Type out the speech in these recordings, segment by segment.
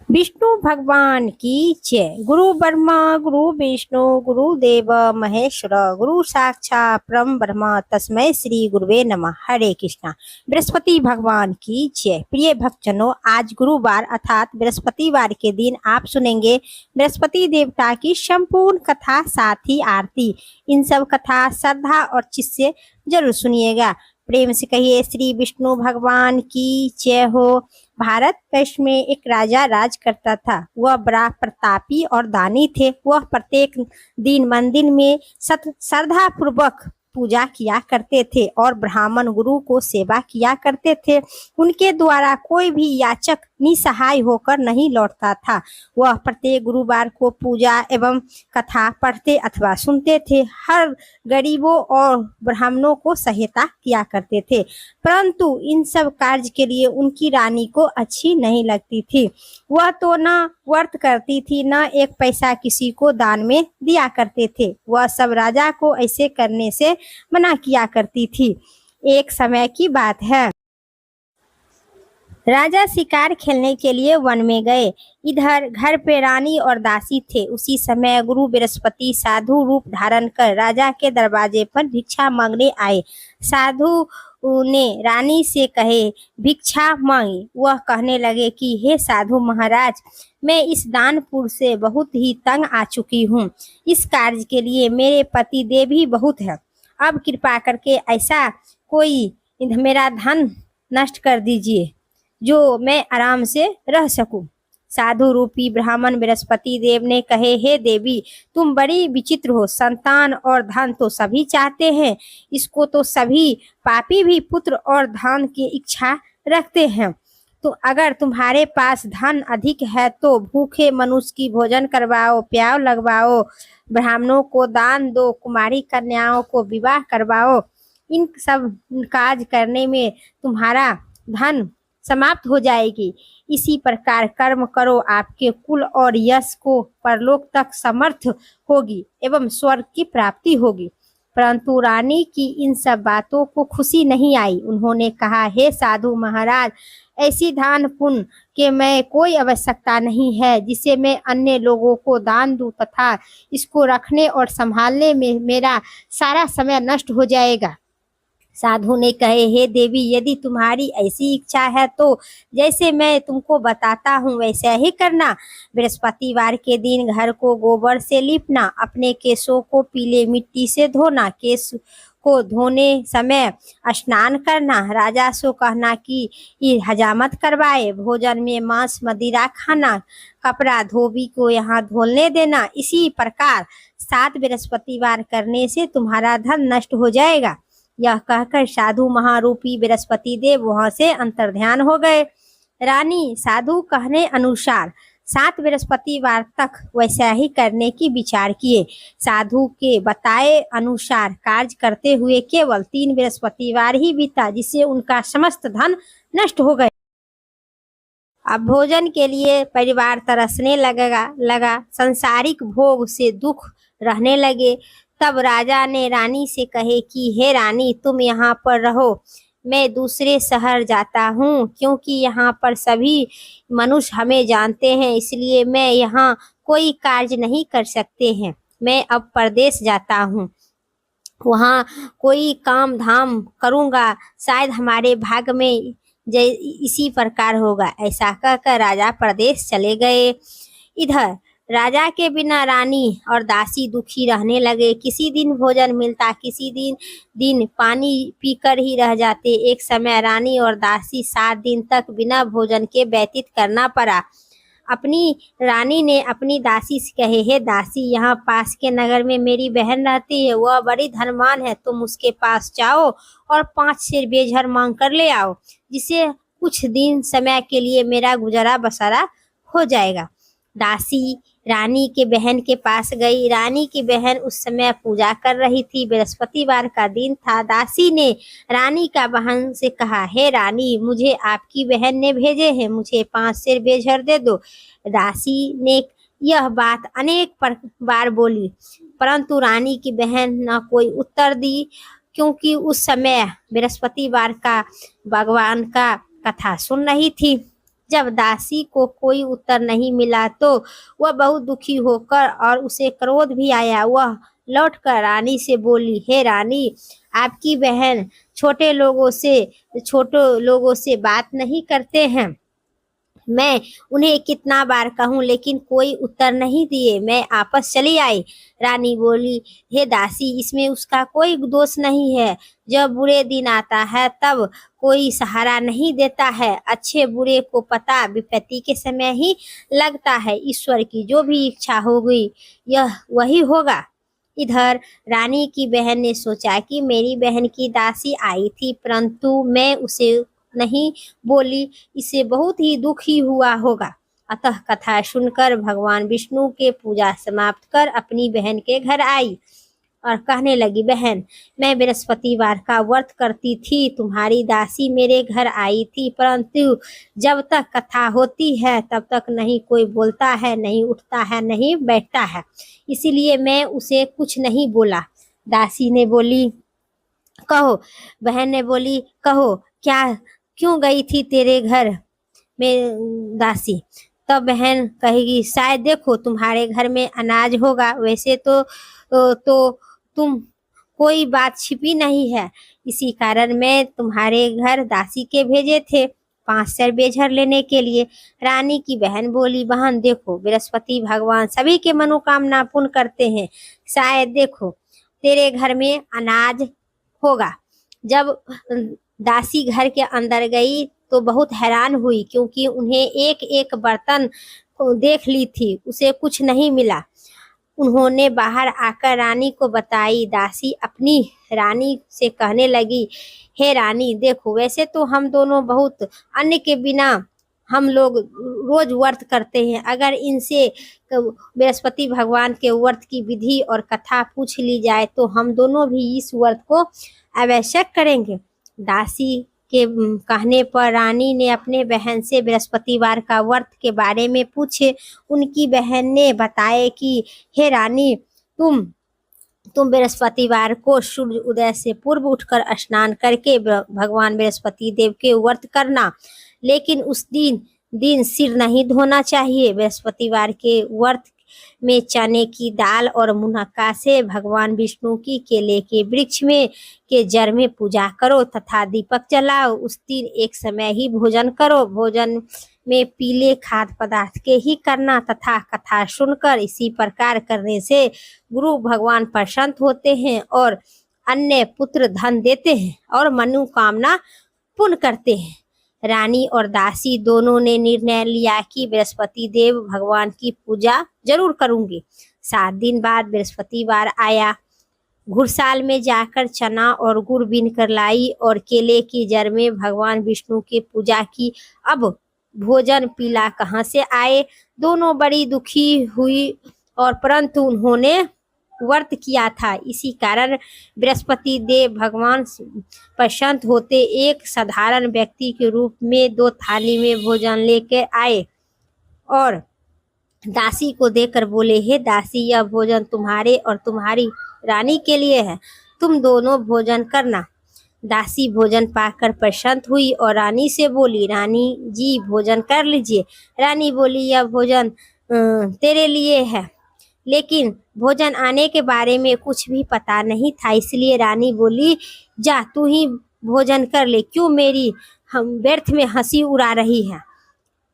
विष्णु भगवान की जय। गुरु ब्रह्मा गुरु विष्णु गुरुदेव महेश्वर गुरु साक्षात परम ब्रह्म तस्मै श्री गुरुवे नमः। हरे कृष्णा। बृहस्पति भगवान की जय। प्रिय भक्तजनों, आज गुरुवार अर्थात बृहस्पतिवार के दिन आप सुनेंगे बृहस्पति देवता की संपूर्ण कथा, साथ ही आरती। इन सब कथा श्रद्धा और चित्त से जरूर सुनिएगा। प्रेम से कहिए श्री विष्णु भगवान की जय हो। भारत वर्ष में एक राजा राज करता था। वह बड़ा प्रतापी और दानी थे। वह प्रत्येक दिन मंदिर में श्रद्धा पूर्वक पूजा किया करते थे और ब्राह्मण गुरु को सेवा किया करते थे। उनके द्वारा कोई भी याचक निसहाय होकर नहीं लौटता था। वह प्रत्येक गुरुवार को पूजा एवं कथा पढ़ते अथवा सुनते थे। हर गरीबों और ब्राह्मणों को सहायता किया करते थे, परंतु इन सब कार्य के लिए उनकी रानी को अच्छी नहीं लगती थी। वह तो न व्रत करती थी, न एक पैसा किसी को दान में दिया करते थे। वह सब राजा को ऐसे करने से मना किया करती थी। एक समय की बात है, राजा शिकार खेलने के लिए वन में गए। इधर घर पे रानी और दासी थे। उसी समय गुरु बृहस्पति साधु रूप धारण कर राजा के दरवाजे पर भिक्षा मांगने आए। साधु ने रानी से कहे भिक्षा मांगी। वह कहने लगे कि हे साधु महाराज, मैं इस दानपुर से बहुत ही तंग आ चुकी हूँ। इस कार्य के लिए मेरे पति देव ही बहुत है। अब कृपा करके ऐसा कोई मेरा धन नष्ट कर दीजिए जो मैं आराम से रह सकूं। साधु रूपी ब्राह्मण बृहस्पति देव ने कहे, हे देवी, तुम बड़ी विचित्र हो। संतान और धन तो सभी चाहते हैं, इसको तो सभी पापी भी पुत्र और धन की इच्छा रखते हैं। तो अगर तुम्हारे पास धन अधिक है तो भूखे मनुष्य की भोजन करवाओ, प्याव लगवाओ, ब्राह्मणों को दान दो, कुमारी कन्याओं को विवाह करवाओ। इन सब काज करने में तुम्हारा धन समाप्त हो जाएगी। इसी प्रकार कर्म करो, आपके कुल और यश को परलोक तक समर्थ होगी एवं स्वर्ग की प्राप्ति होगी। परंतु रानी की इन सब बातों को खुशी नहीं आई। उन्होंने कहा, हे साधु महाराज, ऐसी दान पुण्य के मैं कोई आवश्यकता नहीं है जिसे मैं अन्य लोगों को दान दूं तथा इसको रखने और संभालने में मेरा सारा समय नष्ट हो जाएगा। साधु ने कहे, हे देवी, यदि तुम्हारी ऐसी इच्छा है तो जैसे मैं तुमको बताता हूँ वैसा ही करना। बृहस्पतिवार के दिन घर को गोबर से लीपना, अपने केशों को पीले मिट्टी से धोना, केश को धोने समय स्नान करना, राजा से कहना कि ये हजामत करवाए, भोजन में मांस मदिरा खाना, कपड़ा धोबी को यहाँ धोने देना। इसी प्रकार 7 बृहस्पतिवार करने से तुम्हारा धन नष्ट हो जाएगा। यह कहकर साधु महारूपी बृहस्पति देव वहां से अंतर्ध्यान हो गए। रानी साधु कहने अनुसार 7 बृहस्पतिवार तक वैसा ही करने की विचार किए। साधु के बताए अनुसार कार्य करते हुए केवल 3 बृहस्पतिवार ही बीता, जिससे उनका समस्त धन नष्ट हो गए। अब भोजन के लिए परिवार तरसने लगा। संसारिक भोग से दुख रहने लगे। तब राजा ने रानी से कहे कि हे रानी, तुम यहाँ पर रहो, मैं दूसरे शहर जाता हूँ, क्योंकि यहाँ पर सभी मनुष्य हमें जानते हैं, इसलिए मैं यहाँ कोई कार्य नहीं कर सकते हैं। मैं अब परदेश जाता हूँ, वहाँ कोई काम धाम करूँगा, शायद हमारे भाग में इसी प्रकार होगा। ऐसा कहकर राजा परदेश चले गए। इधर राजा के बिना रानी और दासी दुखी रहने लगे। किसी दिन भोजन मिलता, किसी दिन पानी पीकर ही रह जाते। एक समय रानी और दासी 7 दिन तक बिना भोजन के व्यतीत करना पड़ा। अपनी रानी ने अपनी दासी से कहे, हे दासी, यहाँ पास के नगर में मेरी बहन रहती है, वह बड़ी धनवान है। तुम उसके पास जाओ और 5 सेर बेझर मांग कर ले आओ, जिससे कुछ दिन समय के लिए मेरा गुजारा बसारा हो जाएगा। दासी रानी के बहन के पास गई। रानी की बहन उस समय पूजा कर रही थी। बृहस्पतिवार का दिन था। दासी ने रानी का बहन से कहा, हे रानी, मुझे आपकी बहन ने भेजे हैं, मुझे 5 सेर बेझर दे दो। दासी ने यह बात अनेक बार बोली, परंतु रानी की बहन न कोई उत्तर दी, क्योंकि उस समय बृहस्पतिवार का भगवान का कथा सुन रही थी। जब दासी को कोई उत्तर नहीं मिला तो वह बहुत दुखी होकर और उसे क्रोध भी आया। वह लौटकर रानी से बोली, हे रानी, आपकी बहन छोटे लोगों से बात नहीं करते हैं। मैं उन्हें कितना बार कहूं लेकिन कोई उत्तर नहीं दिए। मैं आपस चली आई। रानी बोली, हे दासी, इसमें उसका कोई दोष नहीं है। जब बुरे दिन आता है तब कोई सहारा नहीं देता है। अच्छे बुरे को पता विपत्ति के समय ही लगता है। ईश्वर की जो भी इच्छा होगी यह वही होगा। इधर रानी की बहन ने सोचा कि मेरी बहन की दासी आई थी परंतु मैं उसे नहीं बोली, इसे बहुत ही दुख ही हुआ होगा। अतः कथा सुनकर भगवान विष्णु के पूजा समाप्त कर अपनी बहन के घर आई और कहने लगी, बहन, मैं बृहस्पतिवार का व्रत करती थी। तुम्हारी दासी मेरे घर आई थी परंतु जब तक कथा होती है तब तक नहीं कोई बोलता है, नहीं उठता है, नहीं बैठता है, इसीलिए मैं उसे कुछ नहीं बोला। दासी ने बोली, कहो। बहन ने बोली, कहो, क्यों गई थी तेरे घर में दासी? तब बहन कहेगी, शायद देखो तुम्हारे घर में अनाज होगा। वैसे तो तुम कोई बात छिपी नहीं है, इसी कारण मैं तुम्हारे घर दासी के भेजे थे 5 सर बेझर लेने के लिए। रानी की बहन बोली, बहन देखो, बृहस्पति भगवान सभी के मनोकामना पूर्ण करते हैं। शायद देखो तेरे घर में अनाज होगा। जब दासी घर के अंदर गई तो बहुत हैरान हुई क्योंकि उन्हें एक एक बर्तन देख ली थी, उसे कुछ नहीं मिला। उन्होंने बाहर आकर रानी को बताई। दासी अपनी रानी से कहने लगी, हे रानी, देखो, वैसे तो हम दोनों बहुत अन्न के बिना हम लोग रोज व्रत करते हैं। अगर इनसे बृहस्पति भगवान के व्रत की विधि और कथा पूछ ली जाए तो हम दोनों भी इस व्रत को आवश्यक करेंगे। दासी के कहने पर रानी ने अपने बहन से बृहस्पतिवार का व्रत के बारे में पूछे। उनकी बहन ने बताया कि हे रानी, तुम बृहस्पतिवार को सूर्य उदय से पूर्व उठकर स्नान करके भगवान बृहस्पति देव के व्रत करना, लेकिन उस दिन सिर नहीं धोना चाहिए। बृहस्पतिवार के व्रत में चने की दाल और मुनक्का से भगवान विष्णु की केले के वृक्ष में के जड़ में पूजा करो तथा दीपक जलाओ। उस दिन एक समय ही भोजन करो। भोजन में पीले खाद्य पदार्थ के ही करना तथा कथा सुनकर इसी प्रकार करने से गुरु भगवान प्रसन्न होते हैं और अन्य पुत्र धन देते हैं और मनोकामना पूर्ण करते हैं। रानी और दासी दोनों ने निर्णय लिया कि बृहस्पति देव भगवान की पूजा जरूर करूंगी। 7 दिन बाद बृहस्पतिवार आया। घुड़साल में जाकर चना और गुड़ बीन कर लाई और केले की जड़ में भगवान विष्णु की पूजा की। अब भोजन पीला कहाँ से आए? दोनों बड़ी दुखी हुई और परंतु उन्होंने व्रत किया था, इसी कारण बृहस्पति देव भगवान प्रसन्न होते एक साधारण व्यक्ति के रूप में 2 थाली में भोजन लेकर आए और दासी को देकर बोले, हे दासी, यह भोजन तुम्हारे और तुम्हारी रानी के लिए है, तुम दोनों भोजन करना। दासी भोजन पाकर प्रसन्न हुई और रानी से बोली, रानी जी, भोजन कर लीजिए। रानी बोली, यह भोजन तेरे लिए है, लेकिन भोजन आने के बारे में कुछ भी पता नहीं था, इसलिए रानी बोली, जा तू ही भोजन कर ले, क्यों मेरी हम व्यर्थ में हंसी उड़ा रही है।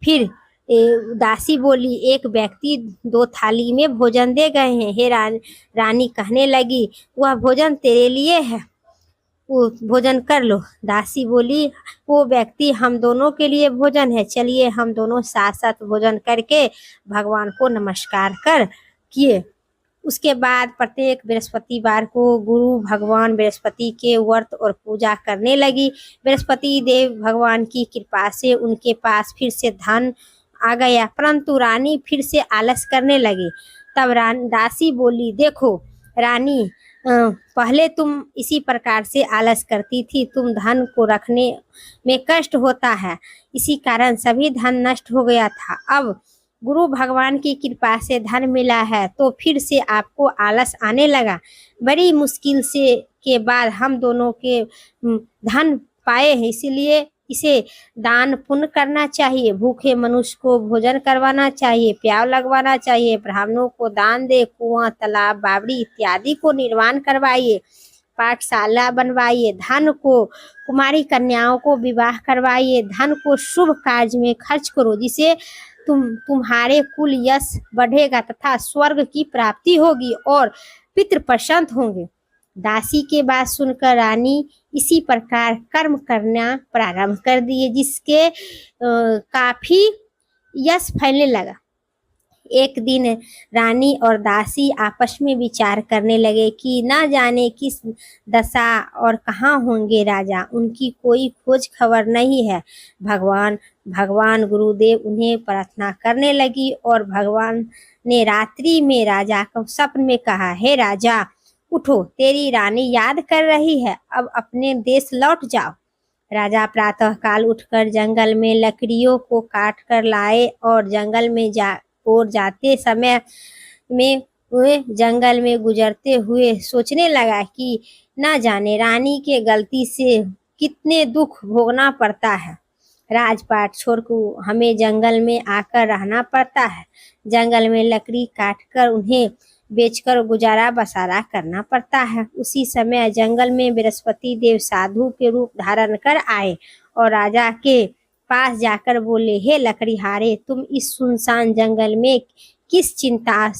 फिर दासी बोली, एक व्यक्ति 2 थाली में भोजन दे गए हैं। हे रानी कहने लगी, वह भोजन तेरे लिए है, वो भोजन कर लो। दासी बोली, वो व्यक्ति हम दोनों के लिए भोजन है, चलिए हम दोनों साथ साथ भोजन करके भगवान को नमस्कार कर किए। उसके बाद प्रत्येक बृहस्पतिवार को गुरु भगवान बृहस्पति के व्रत और पूजा करने लगी। बृहस्पति देव भगवान की कृपा से उनके पास फिर से धन आ गया, परंतु रानी फिर से आलस करने लगी। तब दासी बोली, देखो रानी, पहले तुम इसी प्रकार से आलस करती थी, तुम धन को रखने में कष्ट होता है, इसी कारण सभी धन नष्ट हो गया था। अब गुरु भगवान की कृपा से धन मिला है तो फिर से आपको आलस आने लगा। बड़ी मुश्किल से के बाद हम दोनों के धन पाए हैं, इसीलिए इसे दान पुण्य करना चाहिए, भूखे मनुष्य को भोजन करवाना चाहिए, प्याव लगवाना चाहिए, ब्राह्मणों को दान दे, कुआं तालाब बावड़ी इत्यादि को निर्माण करवाइए, पाठशाला बनवाइए, धन को कुमारी कन्याओं को विवाह करवाइए, धन को शुभ कार्य में खर्च करो, जिसे तुम्हारे कुल यश बढ़ेगा तथा स्वर्ग की प्राप्ति होगी और पितृ प्रसन्न होंगे। दासी के बात सुनकर रानी इसी प्रकार कर्म करना प्रारंभ कर दिए, जिसके काफी यश फैलने लगा। एक दिन रानी और दासी आपस में विचार करने लगे कि न जाने किस दशा और कहाँ होंगे राजा, उनकी कोई खोज खबर नहीं है। भगवान गुरुदेव उन्हें प्रार्थना करने लगी और भगवान ने रात्रि में राजा को स्वप्न में कहा, हे राजा उठो, तेरी रानी याद कर रही है, अब अपने देश लौट जाओ। राजा प्रातः काल उठकर जंगल में लकड़ियों को काट कर लाए और जंगल में जाते समय में वे जंगल में गुजरते हुए सोचने लगा कि न जाने रानी के गलती से कितने दुख भोगना पड़ता है। राजपाट छोड़कर हमें जंगल में आकर रहना पड़ता है, जंगल में लकड़ी काटकर उन्हें बेचकर गुजारा बसारा करना पड़ता है। उसी समय जंगल में बृहस्पति देव साधु के रूप धारण कर आए और राजा के पास जाकर बोले, हे लकड़ीहारे, तुम इस सुनसान जंगल में किस चिंता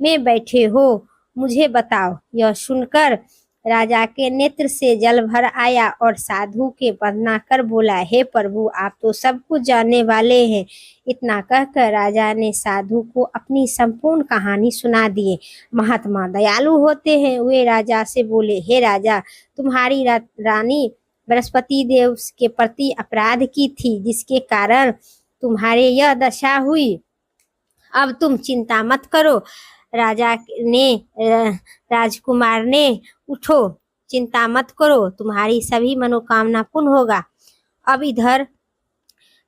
में बैठे हो, मुझे बताओ। यह सुनकर राजा के नेत्र से जल भर आया और साधु के वंदना कर बोला, हे प्रभु, आप तो सब कुछ जानने वाले हैं। इतना कहकर राजा ने साधु को अपनी संपूर्ण कहानी सुना दिए। महात्मा दयालु होते हैं, वे राजा से बोले, हे राजा, तुम्हारी रानी बृहस्पति देव के प्रति अपराध की थी, जिसके कारण तुम्हारे यह दशा हुई। अब तुम चिंता मत करो। राजकुमार ने उठो, चिंता मत करो, तुम्हारी सभी मनोकामना पूर्ण होगा। अब इधर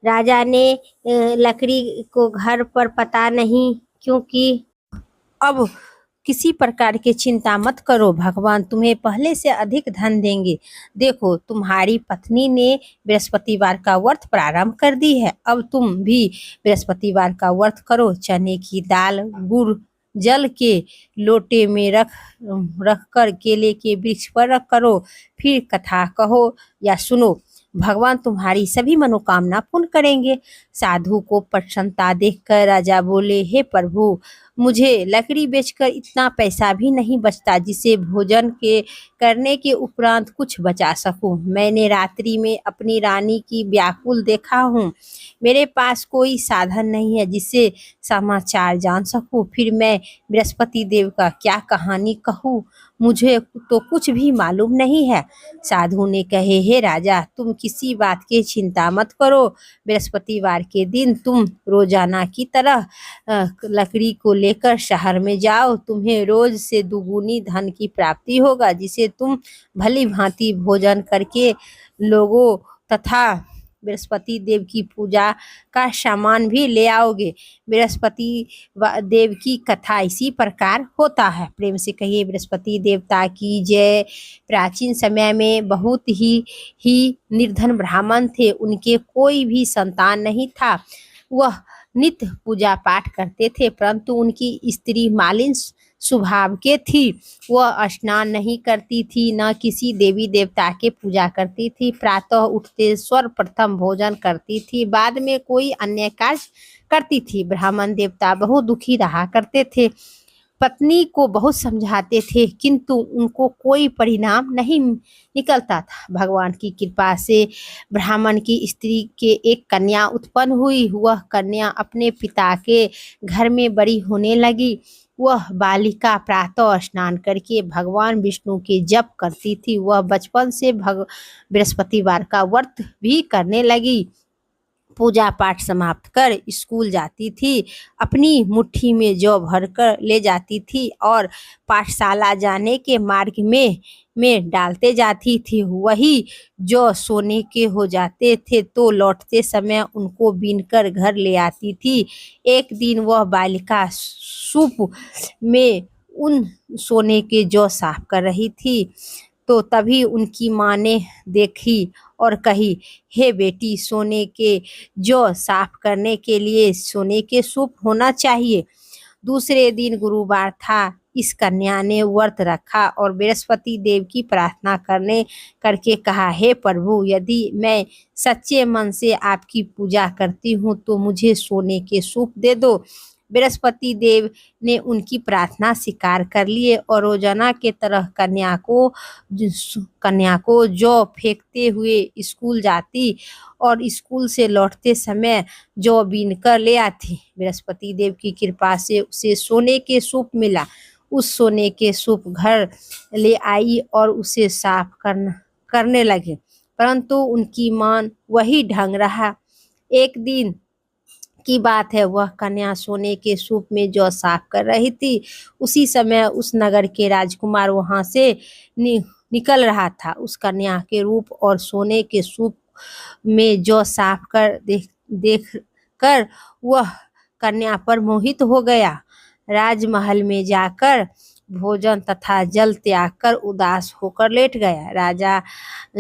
राजा ने लकड़ी को घर पर पता नहीं, क्योंकि अब किसी प्रकार की चिंता मत करो, भगवान तुम्हें पहले से अधिक धन देंगे। देखो, तुम्हारी पत्नी ने बृहस्पतिवार का व्रत प्रारंभ कर दी है, अब तुम भी बृहस्पतिवार का व्रत करो। चने की दाल गुड़ जल के लोटे में रख कर केले के वृक्ष पर रख करो, फिर कथा कहो या सुनो, भगवान तुम्हारी सभी मनोकामना पूर्ण करेंगे। साधु को प्रसन्नता देखकर राजा बोले, हे प्रभु, मुझे लकड़ी बेचकर इतना पैसा भी नहीं बचता जिसे भोजन के करने के उपरांत कुछ बचा सकूं। मैंने रात्रि में अपनी रानी की व्याकुल देखा हूँ, मेरे पास कोई साधन नहीं है जिससे समाचार जान सकूं, फिर मैं बृहस्पति देव का क्या कहानी कहूँ, मुझे तो कुछ भी मालूम नहीं है। साधु ने कहे, हे राजा, तुम किसी बात की चिंता मत करो, बृहस्पतिवार के दिन तुम रोजाना की तरह लकड़ी को लेकर शहर में जाओ, तुम्हें रोज से दुगुनी धन की प्राप्ति होगा, जिसे तुम भली भांति भोजन करके लोगों तथा बृहस्पति देव की पूजा का सामान भी ले आओगे। बृहस्पति देव की कथा इसी प्रकार होता है। प्रेम से कहिए बृहस्पति देवता की जय। प्राचीन समय में बहुत ही निर्धन ब्राह्मण थे, उनके कोई भी संतान नहीं था। वह नित्य पूजा पाठ करते थे, परंतु उनकी स्त्री मालिन स्वभाव के थी। वह स्नान नहीं करती थी, न किसी देवी देवता के पूजा करती थी। प्रातः उठते सर्वप्रथम भोजन करती थी, बाद में कोई अन्य कार्य करती थी। ब्राह्मण देवता बहुत दुखी रहा करते थे, पत्नी को बहुत समझाते थे, किंतु उनको कोई परिणाम नहीं निकलता था। भगवान की कृपा से ब्राह्मण की स्त्री के एक कन्या उत्पन्न हुई। वह कन्या अपने पिता के घर में बड़ी होने लगी। वह बालिका प्रातः स्नान करके भगवान विष्णु के जप करती थी। वह बचपन से बृहस्पतिवार का व्रत भी करने लगी। पूजा पाठ समाप्त कर स्कूल जाती थी, अपनी मुट्ठी में जौ भर कर ले जाती थी और पाठशाला जाने के मार्ग में डालते जाती थी। वही जो सोने के हो जाते थे तो लौटते समय उनको बीनकर घर ले आती थी। एक दिन वह बालिका सूप में उन सोने के जौ साफ कर रही थी तो तभी उनकी माँ ने देखी और कही, हे बेटी, सोने के जौ साफ करने के लिए सोने के सूप होना चाहिए। दूसरे दिन गुरुवार था। इस कन्या ने व्रत रखा और बृहस्पति देव की प्रार्थना करके कहा, हे प्रभु, यदि मैं सच्चे मन से आपकी पूजा करती हूँ तो मुझे सोने के सूप दे दो। बृहस्पति देव ने उनकी प्रार्थना स्वीकार कर लिए और रोजाना के तरह कन्या को जौ फेंकते हुए स्कूल जाती और स्कूल से लौटते समय जौ बीन कर ले आती। बृहस्पति देव की कृपा से उसे सोने के सूप मिला। उस सोने के सूप घर ले आई और उसे साफ करने लगे, परंतु उनकी मान वही ढंग रहा। एक दिन की बात है, वह कन्या सोने के सूप में जौ साफ कर रही थी। उसी समय उस नगर के राजकुमार वहां से निकल रहा था। उस कन्या के रूप और सोने के सूप में जौ साफ कर देख कर वह कन्या पर मोहित हो गया। राजमहल में जाकर भोजन तथा जल त्याग कर उदास होकर लेट गया।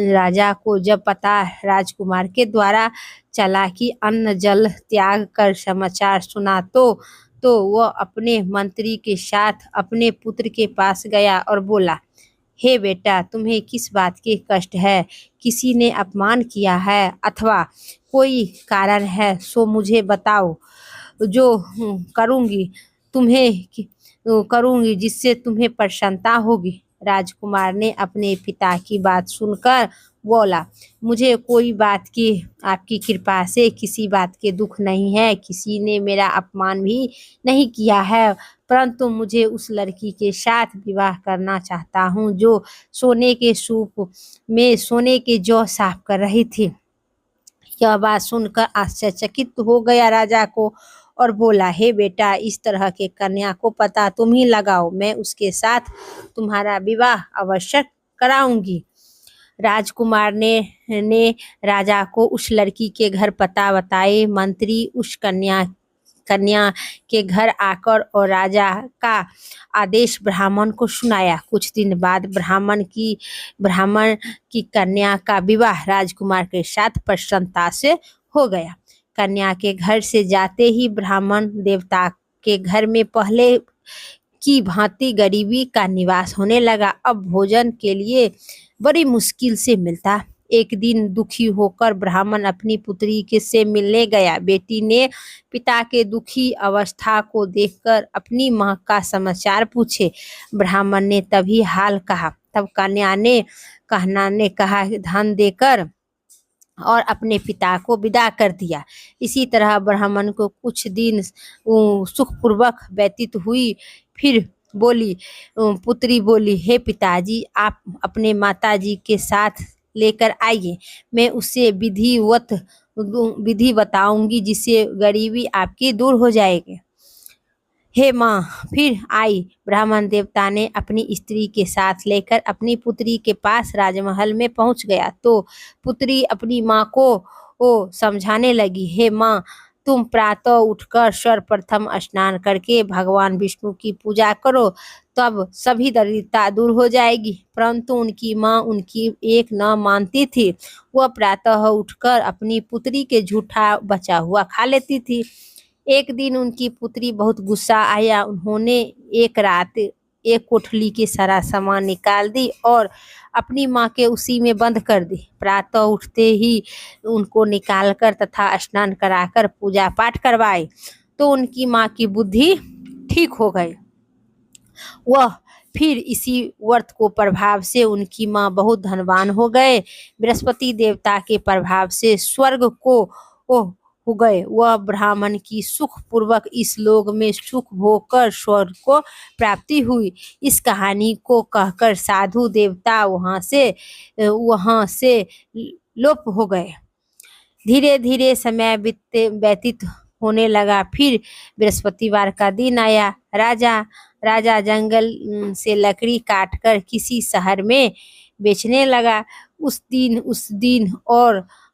राजा को जब पता राजकुमार के द्वारा चला कि अन्न जल त्याग कर समाचार सुना तो वह अपने मंत्री के साथ अपने पुत्र के पास गया और बोला, हे बेटा, तुम्हें किस बात के कष्ट है? किसी ने अपमान किया है अथवा कोई कारण है सो मुझे बताओ, जो करूंगी जिससे तुम्हें प्रसन्नता होगी। राजकुमार ने अपने पिता की बात सुनकर बोला, मुझे कोई बात की आपकी कृपा से किसी बात के दुख नहीं है। किसी ने मेरा अपमान भी नहीं किया है, परंतु मुझे उस लड़की के साथ विवाह करना चाहता हूँ जो सोने के सूप में सोने के जौ साफ कर रही थी। यह बात सुनकर आश्चर्यचकित हो गया राजा को और बोला, हे बेटा, इस तरह के कन्या को पता तुम ही लगाओ, मैं उसके साथ तुम्हारा विवाह अवश्य कराऊंगी। राजकुमार ने राजा को उस लड़की के घर पता बताए। मंत्री उस कन्या के घर आकर और राजा का आदेश ब्राह्मण को सुनाया। कुछ दिन बाद ब्राह्मण की कन्या का विवाह राजकुमार के साथ प्रसन्नता से हो गया। कन्या के घर से जाते ही ब्राह्मण देवता के घर में पहले की भांति गरीबी का निवास होने लगा। अब भोजन के लिए बड़ी मुश्किल से मिलता। एक दिन दुखी होकर ब्राह्मण अपनी पुत्री के से मिलने गया। बेटी ने पिता के दुखी अवस्था को देखकर अपनी माँ का समाचार पूछे। ब्राह्मण ने तभी हाल कहा। तब कन्या ने कहा धन देकर और अपने पिता को विदा कर दिया। इसी तरह ब्राह्मण को कुछ दिन सुखपूर्वक व्यतीत हुई। फिर पुत्री बोली, हे पिताजी, आप अपने माताजी के साथ लेकर आइए, मैं उसे विधि बताऊंगी जिससे गरीबी आपकी दूर हो जाएगी। हे माँ फिर आई। ब्राह्मण देवता ने अपनी स्त्री के साथ लेकर अपनी पुत्री के पास राजमहल में पहुंच गया तो पुत्री अपनी माँ को समझाने लगी, हे माँ, तुम प्रातः उठकर सर्वप्रथम स्नान करके भगवान विष्णु की पूजा करो, तब सभी दरिद्रता दूर हो जाएगी। परंतु उनकी माँ उनकी एक न मानती थी। वह प्रातः उठकर अपनी पुत्री के झूठा बचा हुआ खा लेती थी। एक दिन उनकी पुत्री बहुत गुस्सा आया। उन्होंने एक रात एक कोठली के सारा सामान निकाल दी और अपनी माँ के उसी में बंद कर दी। प्रातः उठते ही उनको निकालकर तथा स्नान कराकर पूजा पाठ करवाए तो उनकी माँ की बुद्धि ठीक हो गई। वह फिर इसी व्रत को प्रभाव से उनकी माँ बहुत धनवान हो गए। बृहस्पति देवता के प्रभाव से स्वर्ग को हो गए। वह ब्राह्मण की सुख पूर्वक इस लोक में सुख भोग कर स्वर्ग को प्राप्ति हुई। इस कहानी को कहकर साधु देवता वहां से लोप हो गए। धीरे धीरे समय व्यतीत होने लगा। फिर बृहस्पतिवार का दिन आया। राजा जंगल से लकड़ी काटकर किसी शहर में बेचने लगा। उस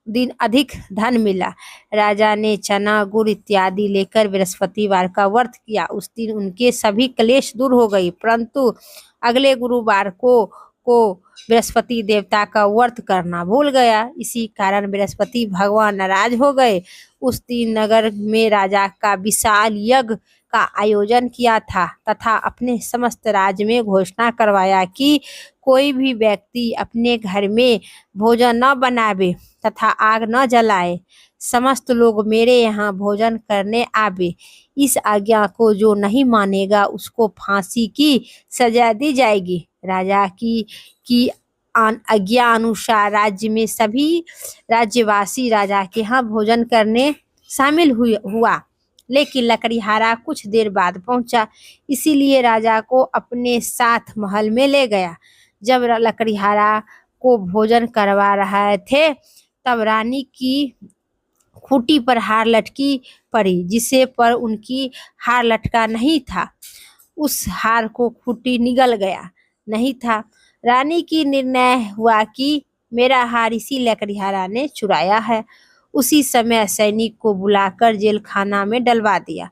दिन अधिक धन मिला। राजा ने चना गुड़ इत्यादि लेकर बृहस्पतिवार का व्रत किया। उस दिन उनके सभी क्लेश दूर हो गई। परंतु अगले गुरुवार को को बृहस्पति देवता का व्रत करना भूल गया। इसी कारण बृहस्पति भगवान नाराज हो गए। उस दिन नगर में राजा का विशाल यज्ञ का आयोजन किया था तथा अपने समस्त राज्य में घोषणा करवाया कि कोई भी व्यक्ति अपने घर में भोजन न बनावे तथा आग न जलाए। समस्त लोग मेरे यहाँ भोजन करने आवे। इस आज्ञा को जो नहीं मानेगा उसको फांसी की सजा दी जाएगी। राजा की आज्ञा अनुसार राज्य में सभी राज्यवासी राजा के यहाँ भोजन करने शामिल हुआ। लेकिन लकड़ीहारा कुछ देर बाद पहुंचा, इसीलिए राजा को अपने साथ महल में ले गया। जब लकड़ीहारा को भोजन करवा रहे थे तब रानी की खूंटी पर हार लटकी पड़ी, जिसे पर उनकी हार लटका नहीं था। उस हार को खूंटी निगल गया नहीं था। रानी की निर्णय हुआ कि मेरा हार इसी लकड़ीहारा ने चुराया है। उसी समय सैनिक को बुलाकर जेल खाना में डलवा दिया।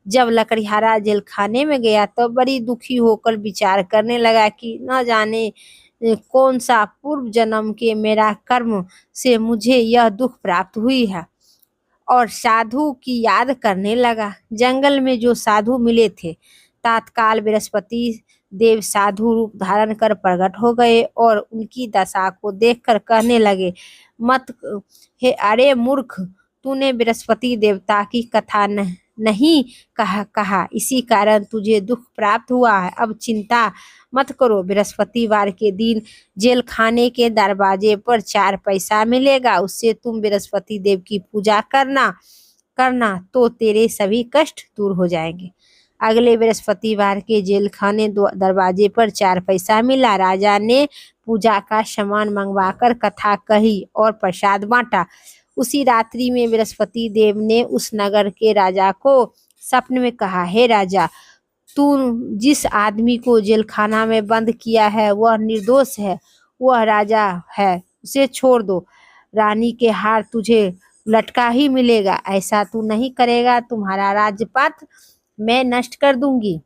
जब लकड़ीहारा जेल खाने में गया तो बड़ी दुखी होकर विचार करने लगा कि न जाने कौन सा पूर्व जन्म के मेरा कर्म से मुझे यह दुख प्राप्त हुई है, और साधु की याद करने लगा। जंगल में जो साधु मिले थे तत्काल बृहस्पति देव साधु रूप धारण कर प्रकट हो गए और उनकी दशा को देखकर कहने लगे, मत हे अरे मूर्ख, तूने बृहस्पति देवता की कथा नहीं कहा, इसी कारण तुझे दुख प्राप्त हुआ है। अब चिंता मत करो, बृहस्पतिवार के दिन जेल खाने के दरवाजे पर 4 पैसा मिलेगा, उससे तुम बृहस्पति देव की पूजा करना तो तेरे सभी कष्ट दूर हो जाएंगे। अगले बृहस्पतिवार के जेल खाने दरवाजे पर 4 पैसा मिला। राजा ने पूजा का सामान मंगवाकर कथा कही और प्रसाद बांटा। उसी रात्रि में बृहस्पति देव ने उस नगर के राजा को सपने में कहा, हे राजा, तू जिस आदमी को जेल खाना में बंद किया है वह निर्दोष है, वह राजा है, उसे छोड़ दो। रानी के हार तुझे लटका ही मिलेगा। ऐसा तू नहीं करेगा तुम्हारा राजपाट मैं नष्ट कर दूंगी।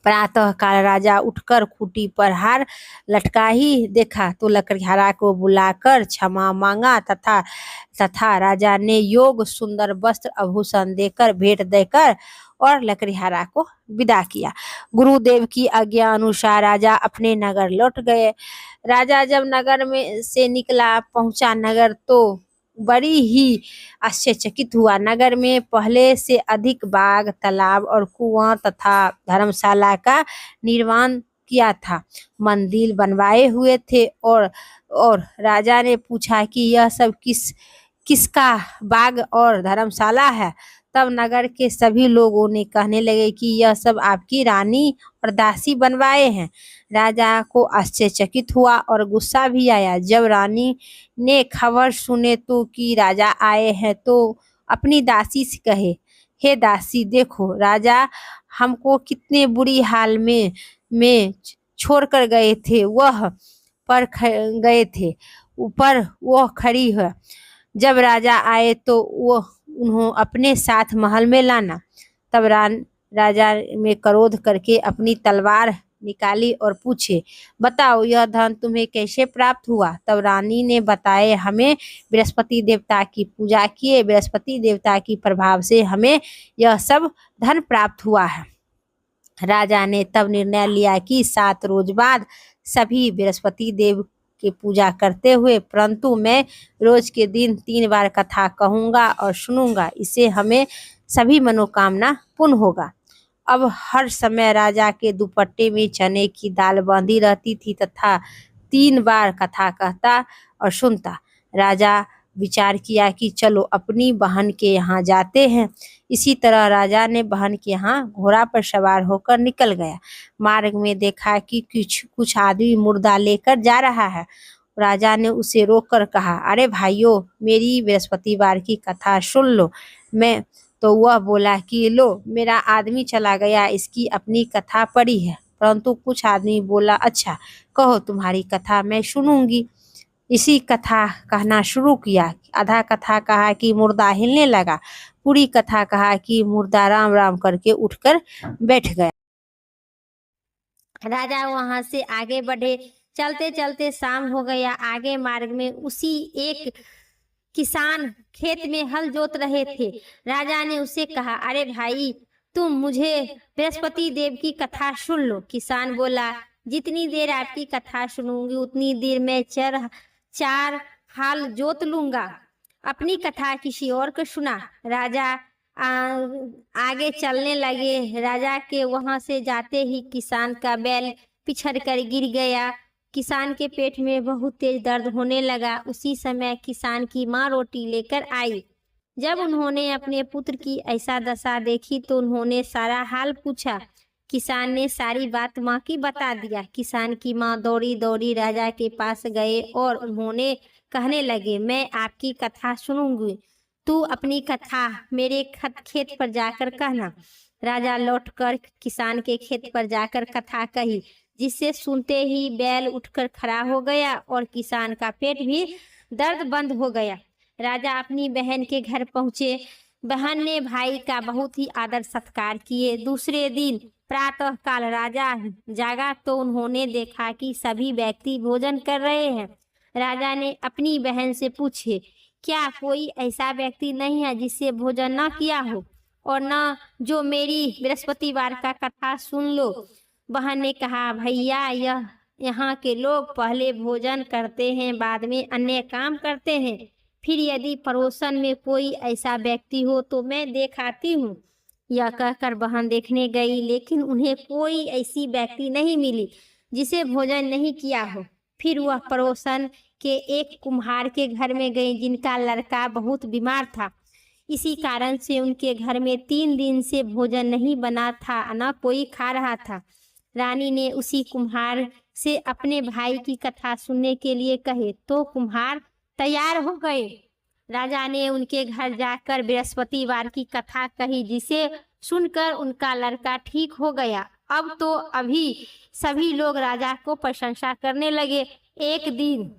प्रातः काल राजा उठकर खूंटी पर हार लटका ही देखा तो लकड़ीहारा को बुलाकर क्षमा मांगा तथा राजा ने योग सुंदर वस्त्र आभूषण देकर भेंट देकर और लकड़ीहारा को विदा किया। गुरुदेव की आज्ञा अनुसार राजा अपने नगर लौट गए। राजा जब नगर में से निकला पहुंचा नगर तो बड़ी ही आश्चर्यचकित हुआ। नगर में पहले से अधिक बाग, तालाब और कुआं तथा धर्मशाला का निर्माण किया था। मंदिर बनवाए हुए थे और राजा ने पूछा कि यह सब किसका बाग और धर्मशाला है। तब नगर के सभी लोगों ने कहने लगे कि यह सब आपकी रानी और दासी बनवाए हैं। राजा को आश्चर्यचकित हुआ और गुस्सा भी आया। जब रानी ने खबर सुने तो कि राजा आए हैं तो अपनी दासी से कहे, हे दासी, देखो राजा हमको कितने बुरी हाल में छोड़ कर गए थे, ऊपर वह खड़ी है। जब राजा आए तो उन्हों अपने साथ महल में लाना। तब राजा में क्रोध करके अपनी तलवार निकाली और पूछे, बताओ यह धन तुम्हें कैसे प्राप्त हुआ। तब रानी ने बताए, हमें बृहस्पति देवता की पूजा किए बृहस्पति देवता की प्रभाव से हमें यह सब धन प्राप्त हुआ है। राजा ने तब निर्णय लिया कि 7 रोज बाद सभी बृहस्पति देव की पूजा करते हुए, परंतु मैं रोज के दिन 3 बार कथा कहूँगा और सुनूंगा, इससे हमें सभी मनोकामना पूर्ण होगा। अब हर समय राजा के दुपट्टे में चने की दाल बांधी रहती थी तथा 3 बार कथा कहता और सुनता। राजा विचार किया कि चलो अपनी बहन के यहाँ जाते हैं। इसी तरह राजा ने बहन के यहाँ घोड़ा पर सवार होकर निकल गया। मार्ग में देखा कि कुछ आदमी मुर्दा लेकर जा रहा है। राजा ने उसे रोककर कहा, अरे भाइयों, मेरी बृहस्पतिवार की कथा सुन लो। तो वह बोला कि लो, मेरा आदमी चला गया, इसकी अपनी कथा पड़ी है। परंतु कुछ आदमी बोला, अच्छा कहो, तुम्हारी कथा मैं सुनूंगी। इसी कथा कहना शुरू किया। आधा कथा कहा कि मुर्दा हिलने लगा, पूरी कथा कहा कि मुर्दा राम राम करके उठकर बैठ गया। राजा वहां से आगे बढ़े चलते चलते शाम हो गया। आगे मार्ग में उसी एक किसान खेत में हल जोत रहे थे। राजा ने उसे कहा, अरे भाई, तुम मुझे बृहस्पति देव की कथा सुन लो। किसान बोला, जितनी देर आपकी कथा सुनूंगी उतनी देर मैं चार हाल जोत लूंगा। अपनी कथा किसी और को सुना। राजा आगे चलने लगे। राजा के वहां से जाते ही किसान का बैल पिछड़ कर गिर गया। किसान के पेट में बहुत तेज दर्द होने लगा। उसी समय किसान की माँ रोटी लेकर आई। जब उन्होंने अपने पुत्र की ऐसा दशा देखी तो उन्होंने सारा हाल पूछा। किसान ने सारी बात माँ की बता दिया। किसान की माँ दौड़ी दौड़ी राजा के पास गए और उन्होंने कहने लगे, मैं आपकी कथा सुनूंगी, तू अपनी कथा मेरे खेत पर जाकर कहना। राजा लौटकर किसान के खेत पर जाकर कथा कही, जिसे सुनते ही बैल उठकर खड़ा हो गया और किसान का पेट भी दर्द बंद हो गया। राजा अपनी बहन के घर पहुंचे। बहन ने भाई का बहुत ही आदर सत्कार किए। दूसरे दिन प्रातः काल राजा जागा तो उन्होंने देखा कि सभी व्यक्ति भोजन कर रहे हैं। राजा ने अपनी बहन से पूछे, क्या कोई ऐसा व्यक्ति नहीं है जिससे भोजन न किया हो और न जो मेरी बृहस्पतिवार का कथा सुन लो। बहन ने कहा, भैया, यहाँ के लोग पहले भोजन करते हैं, बाद में अन्य काम करते हैं। फिर यदि पड़ोसन में कोई ऐसा व्यक्ति हो तो मैं देख आती हूँ। यह कहकर बहन देखने गई, लेकिन उन्हें कोई ऐसी व्यक्ति नहीं मिली जिसे भोजन नहीं किया हो। फिर वह पड़ोसन के एक कुम्हार के घर में गई, जिनका लड़का बहुत बीमार था। इसी कारण से उनके घर में 3 दिन से भोजन नहीं बना था, न कोई खा रहा था। रानी ने उसी कुम्हार से अपने भाई की कथा सुनने के लिए कहे तो कुम्हार तैयार हो गए। राजा ने उनके घर जाकर बृहस्पतिवार की कथा कही, जिसे सुनकर उनका लड़का ठीक हो गया। अब तो अभी सभी लोग राजा को प्रशंसा करने लगे। एक दिन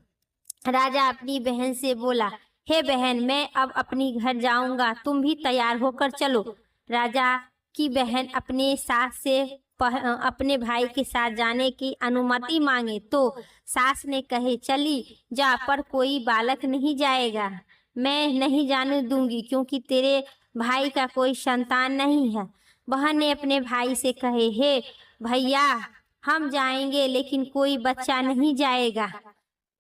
राजा अपनी बहन से बोला, हे बहन, मैं अब अपनी घर जाऊंगा, तुम भी तैयार होकर चलो। राजा की बहन अपने सास से अपने भाई के साथ जाने की अनुमति मांगे तो सास ने कहे, चली जा, पर कोई बालक नहीं जाएगा। मैं नहीं जाने दूंगी, क्योंकि तेरे भाई का कोई संतान नहीं है। बहन ने अपने भाई से कहे, हे भैया, हम जाएंगे लेकिन कोई बच्चा नहीं जाएगा।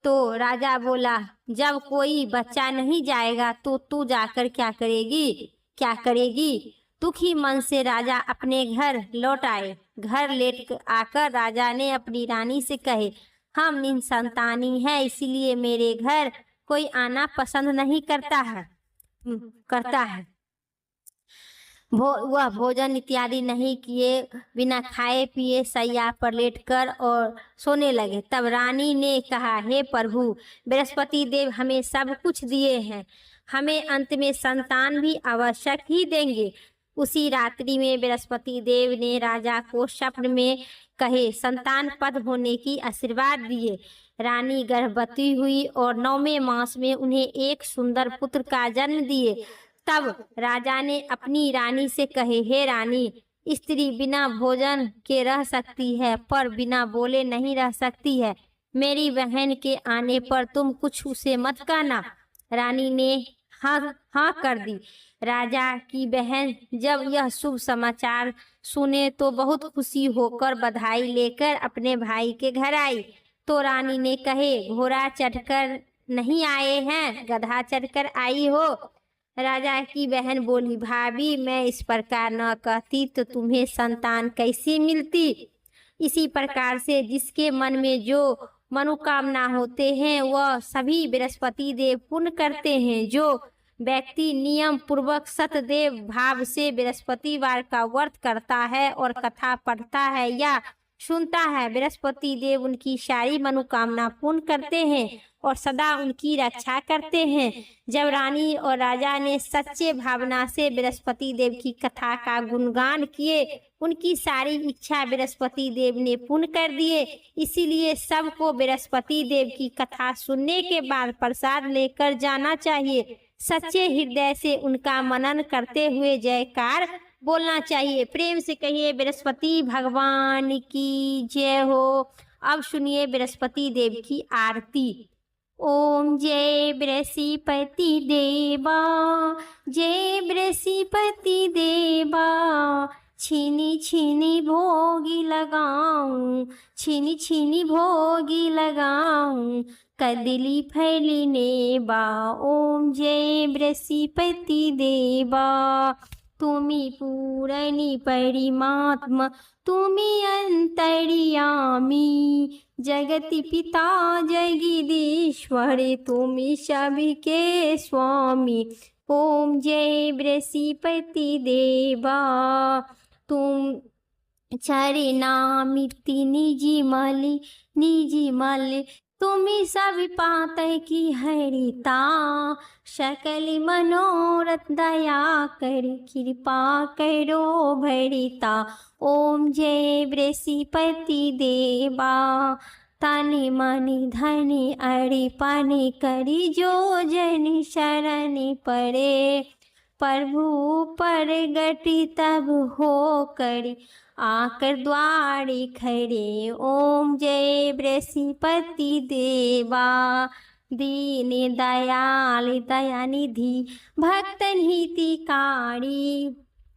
तो राजा बोला, जब कोई बच्चा नहीं जाएगा तो तू जाकर क्या करेगी? दुखी मन से राजा अपने घर लौट आए। घर लेट आकर राजा ने अपनी रानी से कहे, हम निसंतानी हैं, इसलिए मेरे घर कोई आना पसंद नहीं करता है। वह भोजन इत्यादि नहीं किए बिना खाए पिए सैया पर लेटकर और सोने लगे। तब रानी ने कहा, हे प्रभु, बृहस्पति देव हमें सब कुछ दिए हैं, हमें अंत में संतान भी आवश्यक ही देंगे। उसी रात्रि में बृहस्पति देव ने राजा को स्वप्न में कहे संतान पद होने की आशीर्वाद दिए। रानी गर्भवती हुई और 9वें मास में उन्हें एक सुंदर पुत्र का जन्म दिए। तब राजा ने अपनी रानी से कहे, हे रानी, स्त्री बिना भोजन के रह सकती है पर बिना बोले नहीं रह सकती है। मेरी बहन के आने पर तुम कुछ उसे मत कहना। रानी ने हाँ कर दी। राजा की बहन जब यह शुभ समाचार सुने तो बहुत खुशी होकर बधाई लेकर अपने भाई के घर आई। तो रानी ने कहे, घोड़ा चढ़कर नहीं आए हैं, गधा चढ़कर आई हो। राजा की बहन बोली, भाभी, मैं इस प्रकार न कहती तो तुम्हें संतान कैसे मिलती। इसी प्रकार से जिसके मन में जो मनोकामना होते हैं वह सभी बृहस्पति देव पूर्ण करते हैं। जो व्यक्ति नियम पूर्वक सतदेव भाव से बृहस्पतिवार का व्रत करता है और कथा पढ़ता है या सुनता है, बृहस्पति देव उनकी सारी मनोकामना पूर्ण करते हैं और सदा उनकी रक्षा करते हैं। जब रानी और राजा ने सच्चे भावना से बृहस्पति देव की कथा का गुणगान किए, उनकी सारी इच्छा बृहस्पति देव ने पूर्ण कर दिए। इसीलिए सबको बृहस्पति देव की कथा सुनने के बाद प्रसाद लेकर जाना चाहिए। सच्चे हृदय से उनका मनन करते हुए जयकार बोलना चाहिए। प्रेम से कहिए, बृहस्पति भगवान की जय हो। अब सुनिए बृहस्पति देव की आरती। ओम जय बृहस्पति देवा, जय बृहस्पति देवा, छीनी छीनी भोगी लगाऊं, छीनी छीनी भोगी लगाऊं, कदली फैली नेबा। ओम जय बृहस्पति देवा, तुमी पूरणी परिमात्मा, तुमी अंतर्यामी, जगति पिता जगदीश्वर, तुमी सबके स्वामी। ओम जय बृहस्पति देवा, तुम चरनामिति निजी मल, तुम्ही सब पात की हरिता, सकल मनोरथ दया कर, कृपा करो भरिता। ओम जय बृहस्पति देवा, तन मन धन अर्पण करी, जो जन शरण पड़े, प्रभु प्रगट तब हो कर, आकर द्वारे खड़े। ओम जय बृहस्पति देवा, दीन दयाल दयानिधि, भक्तन हितकारी,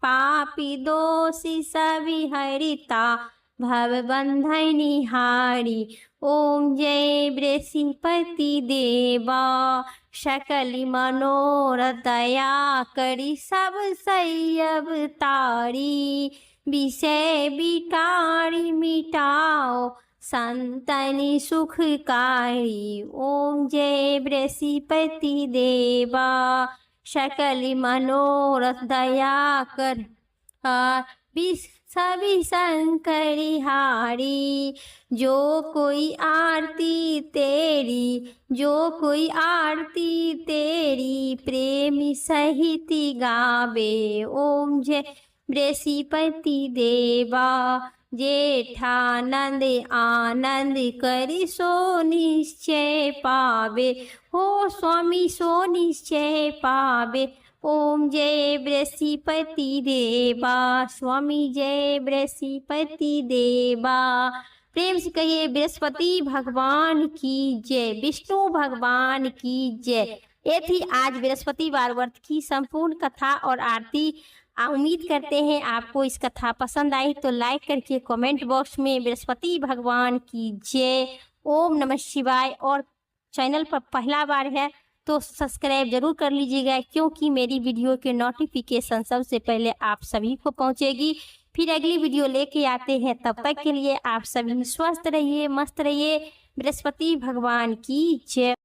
पापी दोषी सभी हरिता, भव बंधन हारी। ओम जय बृहस्पति देवा, सकल मनोरथ दया करी, सब सैयब तारी, विषय बिटारी मिटाओ, संतन सुखकारी। ओम जय बृहस्पति देवा, सकल मनोरथ दया कर, सभी शंकरी हारी। जो कोई आरती तेरी, जो कोई आरती तेरी, प्रेमी सहित गावे। ओम जय बृहस्पति देवा, जेठानंद आनंद करी, सो निश्चय पावे, हो स्वामी सो निश्चय पावे। ओम जय बृहस्पति देवा, स्वामी जय बृहस्पति देवा। प्रेम से कहिए बृहस्पति भगवान की जय, विष्णु भगवान की जय। ये थी आज बृहस्पतिवार व्रत की संपूर्ण कथा और आरती। उम्मीद करते हैं आपको इस कथा पसंद आई, तो लाइक करके कमेंट बॉक्स में बृहस्पति भगवान की जय, ओम नमः शिवाय। और चैनल पर पहला बार है तो सब्सक्राइब जरूर कर लीजिएगा, क्योंकि मेरी वीडियो के नोटिफिकेशन सबसे पहले आप सभी को पहुंचेगी। फिर अगली वीडियो लेके आते हैं, तब तक के लिए आप सभी स्वस्थ रहिए, मस्त रहिए। बृहस्पति भगवान की जय।